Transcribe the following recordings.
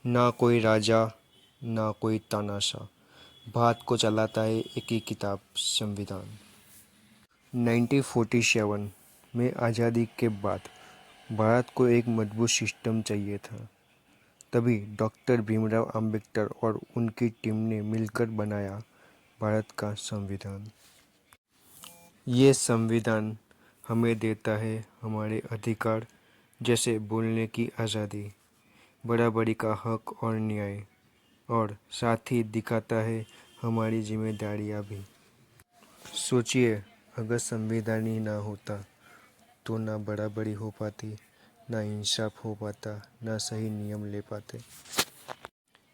ना कोई राजा ना कोई तानाशाह, भारत को चलाता है एक ही किताब, संविधान। 1947 में आज़ादी के बाद भारत को एक मजबूत सिस्टम चाहिए था। तभी डॉक्टर भीमराव अंबेडकर और उनकी टीम ने मिलकर बनाया भारत का संविधान। ये संविधान हमें देता है हमारे अधिकार, जैसे बोलने की आज़ादी, बराबरी का हक और न्याय, और साथ ही दिखाता है हमारी जिम्मेदारियां भी। सोचिए, अगर संविधान ही ना होता तो ना बराबरी हो पाती, ना इंसाफ हो पाता, ना सही नियम ले पाते।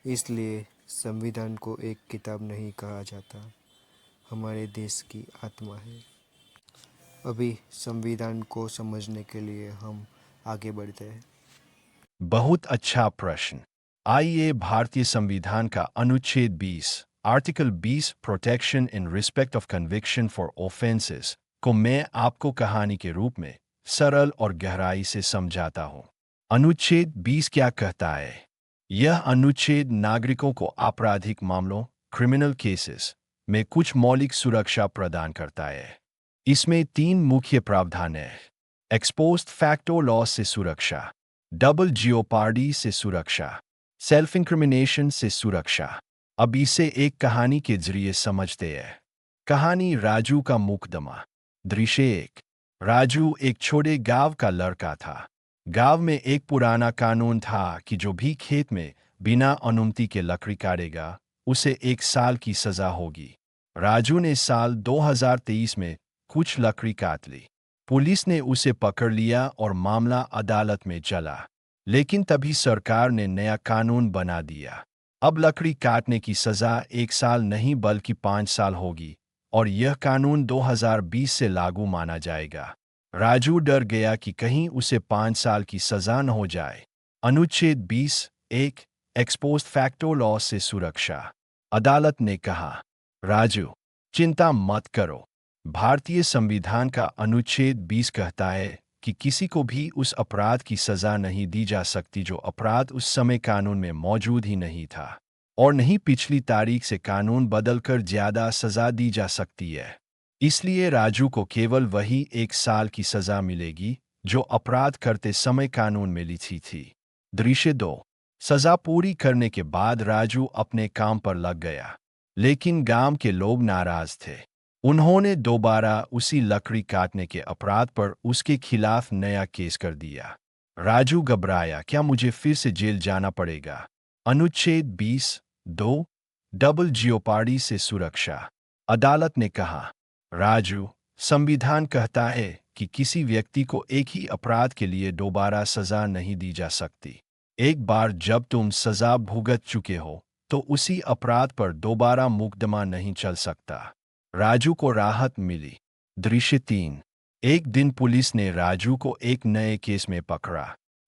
इसलिए संविधान को एक किताब नहीं कहा जाता, हमारे देश की आत्मा है। अभी संविधान को समझने के लिए हम आगे बढ़ते हैं। बहुत अच्छा प्रश्न। आइए भारतीय संविधान का अनुच्छेद 20 article 20 protection in respect of conviction for offences को मैं आपको कहानी के रूप में सरल और गहराई से समझाता हूँ। अनुच्छेद 20 क्या कहता है? यह अनुच्छेद नागरिकों को आपराधिक मामलों क्रिमिनल केसेस में कुछ मौलिक सुरक्षा प्रदान करता है। इसमें 3 मुख्य प्रावधान हैं। एक्स पोस्ट फैक्टो लॉ से सुरक्षा, डबल जियोपार्डी से सुरक्षा, सेल्फ इंक्रिमिनेशन से सुरक्षा। अब इसे एक कहानी के जरिए समझते हैं। कहानी राजू का मुकदमा। दृश्य 1। राजू एक छोटे गांव का लड़का था। गांव में एक पुराना कानून था कि जो भी खेत में बिना अनुमति के लकड़ी काटेगा, उसे 1 साल की सजा होगी। राजू ने साल 2023 में कुछ लकड़ी काट ली। पुलिस ने उसे पकड़ लिया और मामला अदालत में चला। लेकिन तभी सरकार ने नया कानून बना दिया। अब लकड़ी काटने की सजा 1 साल नहीं बल्कि 5 साल होगी, और यह कानून 2020 से लागू माना जाएगा। राजू डर गया कि कहीं उसे 5 साल की सजा न हो जाए। अनुच्छेद 20(1) एक्स पोस्ट फैक्टो लॉ से सुरक्षा। अदालत ने कहा, राजू, चिंता मत करो। भारतीय संविधान का अनुच्छेद 20 कहता है कि किसी को भी उस अपराध की सजा नहीं दी जा सकती जो अपराध उस समय कानून में मौजूद ही नहीं था, और नहीं पिछली तारीख से कानून बदलकर ज्यादा सजा दी जा सकती है। इसलिए राजू को केवल वही 1 साल की सजा मिलेगी जो अपराध करते समय कानून में लिखी थी। दृश्य 2। सजा पूरी करने के बाद राजू अपने काम पर लग गया, लेकिन गांव के लोग नाराज थे। उन्होंने दोबारा उसी लकड़ी काटने के अपराध पर उसके खिलाफ नया केस कर दिया। राजू घबराया, क्या मुझे फिर से जेल जाना पड़ेगा? अनुच्छेद 20(2) डबल जियोपार्डी से सुरक्षा। अदालत ने कहा, राजू, संविधान कहता है कि किसी व्यक्ति को एक ही अपराध के लिए दोबारा सजा नहीं दी जा सकती। एक बार जब तुम सजा भुगत चुके हो तो उसी अपराध पर दोबारा मुकदमा नहीं चल सकता। राजू को राहत मिली। दृश्य 3। एक दिन पुलिस ने राजू को एक नए केस में पकड़ा।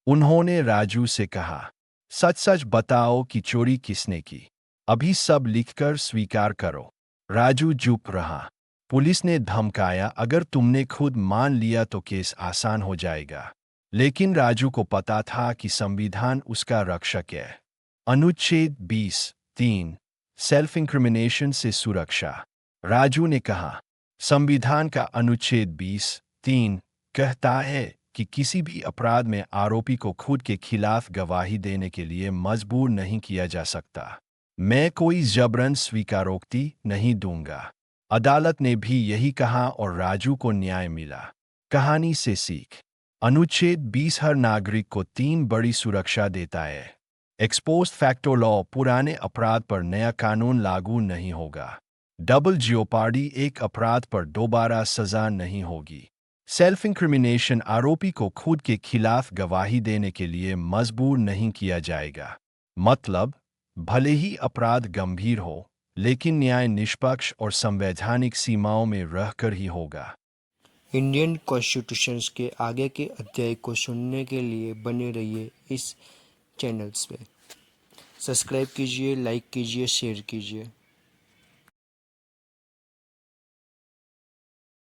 उन्होंने राजू से कहा, सच सच बताओ कि चोरी किसने की। अभी सब लिखकर स्वीकार करो। राजू चुप रहा। पुलिस ने धमकाया, अगर तुमने खुद मान लिया तो केस आसान हो जाएगा। लेकिन राजू को पता था कि संविधान उसका रक्षक है। अनुच्छेद 20(3) सेल्फ इंक्रिमिनेशन से सुरक्षा। राजू ने कहा, संविधान का अनुच्छेद 20(3) कहता है कि किसी भी अपराध में आरोपी को खुद के खिलाफ गवाही देने के लिए मजबूर नहीं किया जा सकता। मैं कोई जबरन स्वीकारोक्ति नहीं दूंगा। अदालत ने भी यही कहा और राजू को न्याय मिला। कहानी से सीख। अनुच्छेद 20 हर नागरिक को 3 बड़ी सुरक्षा देता है। एक्स पोस्ट फैक्टो लॉ, पुराने अपराध पर नया कानून लागू नहीं होगा। डबल जियोपार्डी, एक अपराध पर दोबारा सजा नहीं होगी। सेल्फ इंक्रिमिनेशन, आरोपी को खुद के खिलाफ गवाही देने के लिए मजबूर नहीं किया जाएगा। मतलब, भले ही अपराध गंभीर हो, लेकिन न्याय निष्पक्ष और संवैधानिक सीमाओं में रहकर ही होगा। इंडियन कॉन्स्टिट्यूशन के आगे के अध्याय को सुनने के लिए बने रहिए इस चैनल्स पे। सब्सक्राइब कीजिए, लाइक कीजिए, शेयर कीजिए।